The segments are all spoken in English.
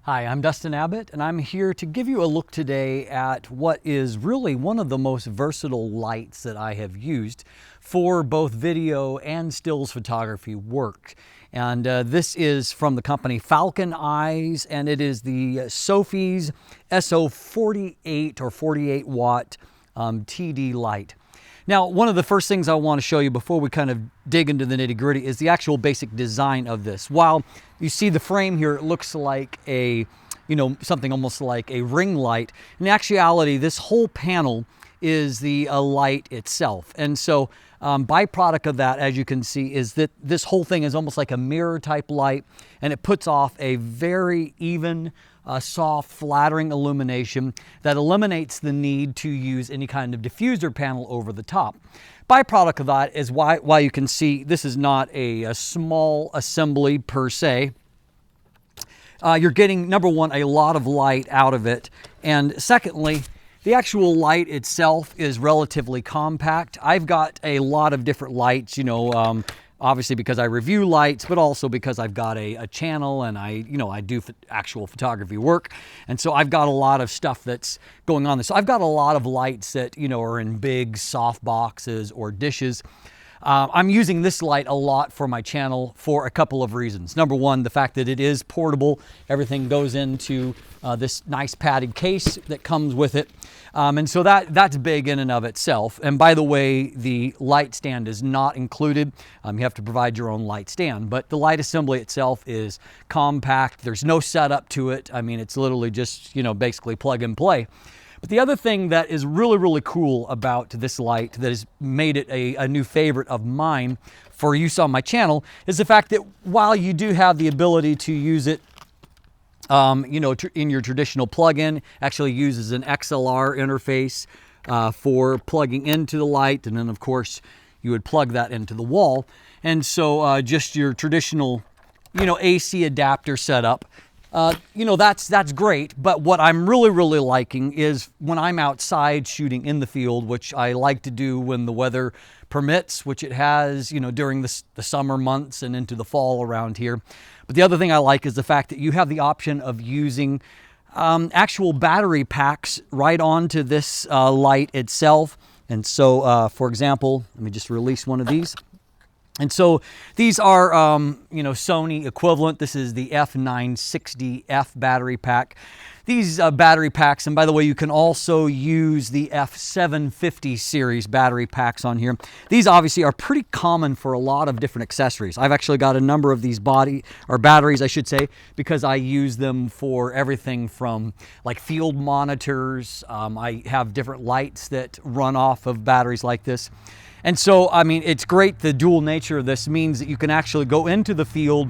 Hi, I'm Dustin Abbott, and I'm here to give you a look today at what is really one of the most versatile lights that I have used for both video and stills photography work. And this is from the company Falcon Eyes, and it is the Sophiez SO-48 or 48 watt TD light. Now, one of the first things I want to show you before we kind of dig into the nitty-gritty is the actual basic design of this. While you see the frame here, it looks like a, something almost like a ring light. In actuality, this whole panel is the light itself. And so byproduct of that, as you can see, is that this whole thing is almost like a mirror type light, and it puts off a very even, soft, flattering illumination that eliminates the need to use any kind of diffuser panel over the top. Byproduct of that is why you can see this is not a small assembly per se. You're getting, number one, a lot of light out of it, and secondly, the actual light itself is relatively compact. I've got a lot of different lights, obviously because I review lights, but also because I've got a channel and I do actual photography work. And so I've got a lot of stuff that's going on there. So I've got a lot of lights that, are in big soft boxes or dishes. I'm using this light a lot for my channel for a couple of reasons. Number one, the fact that it is portable. Everything goes into this nice padded case that comes with it. And so that's big in and of itself. And by the way, the light stand is not included. You have to provide your own light stand, but the light assembly itself is compact. There's no setup to it. I mean, it's literally just, basically plug and play. But the other thing that is really, really cool about this light that has made it a new favorite of mine for use on my channel is the fact that while you do have the ability to use it in your traditional plug-in, actually uses an XLR interface for plugging into the light, and then of course you would plug that into the wall. And so just your traditional, AC adapter setup, that's great. But what I'm really, really liking is when I'm outside shooting in the field, which I like to do when the weather permits, which it has, during the summer months and into the fall around here. But the other thing I like is the fact that you have the option of using actual battery packs right onto this light itself. And so, for example, let me just release one of these. And so these are, Sony equivalent. This is the F960F battery pack. These battery packs, and by the way, you can also use the F750 series battery packs on here. These obviously are pretty common for a lot of different accessories. I've actually got a number of these batteries, I should say, because I use them for everything from like field monitors. I have different lights that run off of batteries like this. And so, I mean, it's great. The dual nature of this means that you can actually go into the field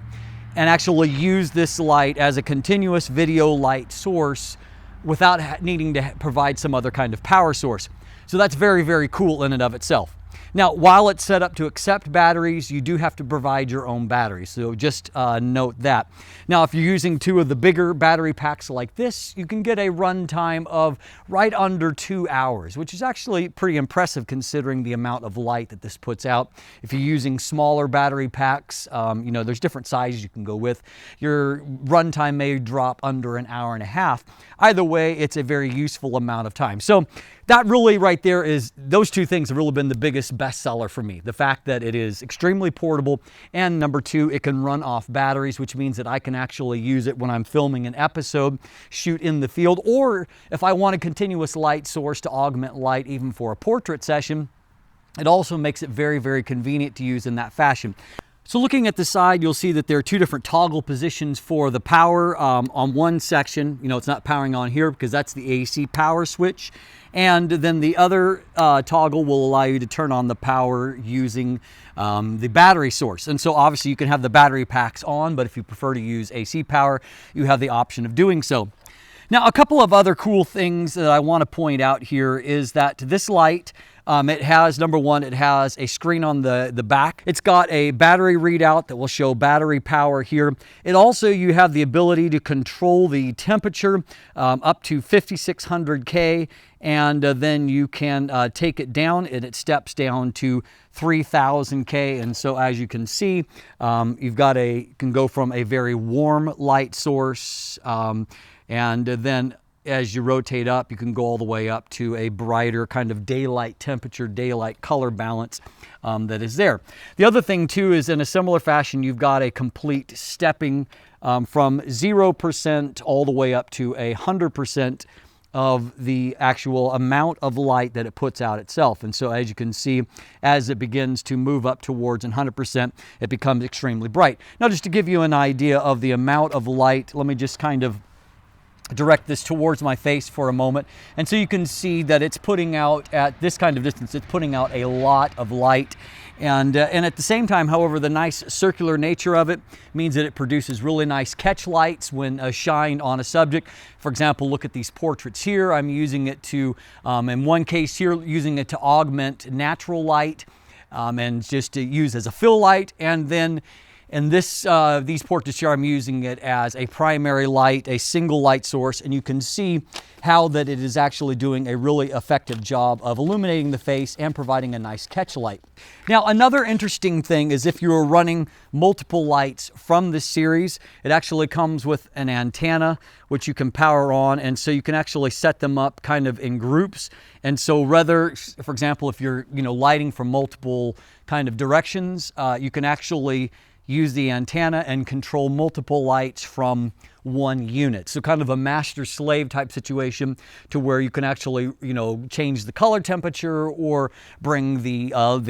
and actually use this light as a continuous video light source without needing to provide some other kind of power source. So that's very, very cool in and of itself. Now, while it's set up to accept batteries, you do have to provide your own batteries. So just note that. Now, if you're using two of the bigger battery packs like this, you can get a run time of right under 2 hours, which is actually pretty impressive considering the amount of light that this puts out. If you're using smaller battery packs, there's different sizes you can go with. Your run time may drop under an hour and a half. Either way, it's a very useful amount of time. So that really right there is, those two things have really been the biggest bestseller for me. The fact that it is extremely portable, and number two, it can run off batteries, which means that I can actually use it when I'm filming an episode, shoot in the field, or if I want a continuous light source to augment light even for a portrait session, it also makes it very, very convenient to use in that fashion. So looking at the side, you'll see that there are two different toggle positions for the power. On one section, it's not powering on here because that's the AC power switch. And then the other toggle will allow you to turn on the power using the battery source. And so obviously you can have the battery packs on, but if you prefer to use AC power, you have the option of doing so. Now, a couple of other cool things that I want to point out here is that this light, it has, number one, it has a screen on the back. It's got a battery readout that will show battery power here. It also, you have the ability to control the temperature up to 5600 K, and then you can take it down and it steps down to 3000 K. And so as you can see, you've got can go from a very warm light source, and then as you rotate up, you can go all the way up to a brighter kind of daylight temperature, daylight color balance that is there. The other thing too is, in a similar fashion, you've got a complete stepping from 0% all the way up to 100% of the actual amount of light that it puts out itself. And so as you can see, as it begins to move up towards 100%, it becomes extremely bright. Now, just to give you an idea of the amount of light, let me just kind of direct this towards my face for a moment. And so you can see that it's putting out, at this kind of distance, it's putting out a lot of light. And at the same time, however, the nice circular nature of it means that it produces really nice catch lights when shined on a subject. For example, look at these portraits here. I'm using it to, in one case here, using it to augment natural light and just to use as a fill light. And then in these portraits here, I'm using it as a primary light, a single light source, and you can see how that it is actually doing a really effective job of illuminating the face and providing a nice catch light. Now, another interesting thing is if you're running multiple lights from this series, it actually comes with an antenna which you can power on, and so you can actually set them up kind of in groups. And so rather, for example, if you're lighting from multiple kind of directions, you can actually use the antenna and control multiple lights from one unit. So kind of a master-slave type situation, to where you can actually, change the color temperature or bring the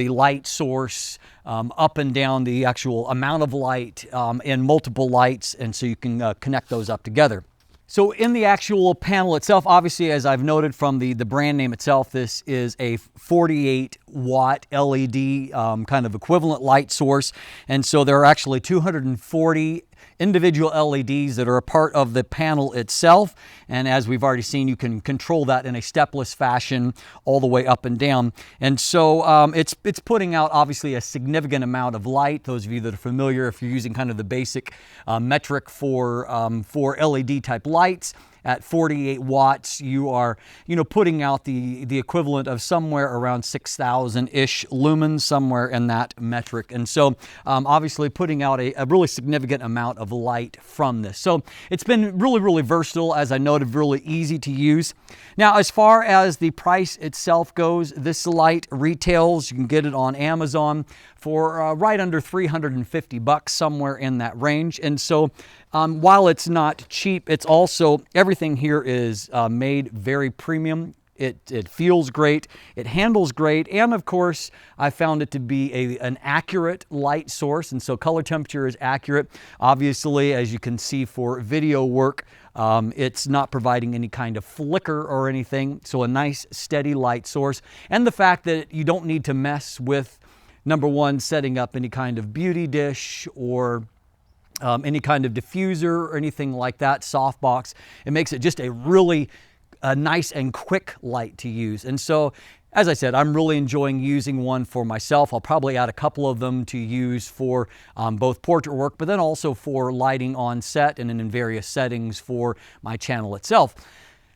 light source up and down the actual amount of light in multiple lights, and so you can connect those up together. So in the actual panel itself, obviously, as I've noted from the brand name itself, this is a 48 watt LED kind of equivalent light source. And so there are actually 240 individual LEDs that are a part of the panel itself. And as we've already seen, you can control that in a stepless fashion all the way up and down. And so it's putting out obviously a significant amount of light. Those of you that are familiar, if you're using kind of the basic metric for LED type lights, at 48 watts, you are, putting out the equivalent of somewhere around 6,000-ish lumens, somewhere in that metric. And so obviously putting out a really significant amount of light from this. So it's been really, really versatile, as I noted, really easy to use. Now, as far as the price itself goes, this light retails, you can get it on Amazon for right under 350 bucks, somewhere in that range. And so while it's not cheap, it's also, everything here is made very premium. It feels great, it handles great, and of course, I found it to be an accurate light source, and so color temperature is accurate. Obviously, as you can see for video work, it's not providing any kind of flicker or anything, so a nice steady light source. And the fact that you don't need to mess with, number one, setting up any kind of beauty dish or any kind of diffuser or anything like that, softbox. It makes it just a really nice and quick light to use. And so, as I said, I'm really enjoying using one for myself. I'll probably add a couple of them to use for both portrait work, but then also for lighting on set and in various settings for my channel itself.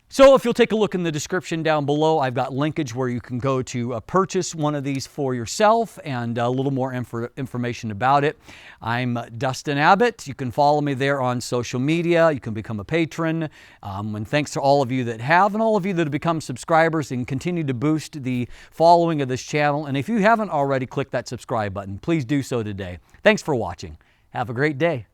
So if you'll take a look in the description down below, I've got linkage where you can go to purchase one of these for yourself, and a little more information about it. I'm Dustin Abbott. You can follow me there on social media. You can become a patron. And thanks to all of you that have, and all of you that have become subscribers and continue to boost the following of this channel. And if you haven't already clicked that subscribe button, please do so today. Thanks for watching. Have a great day.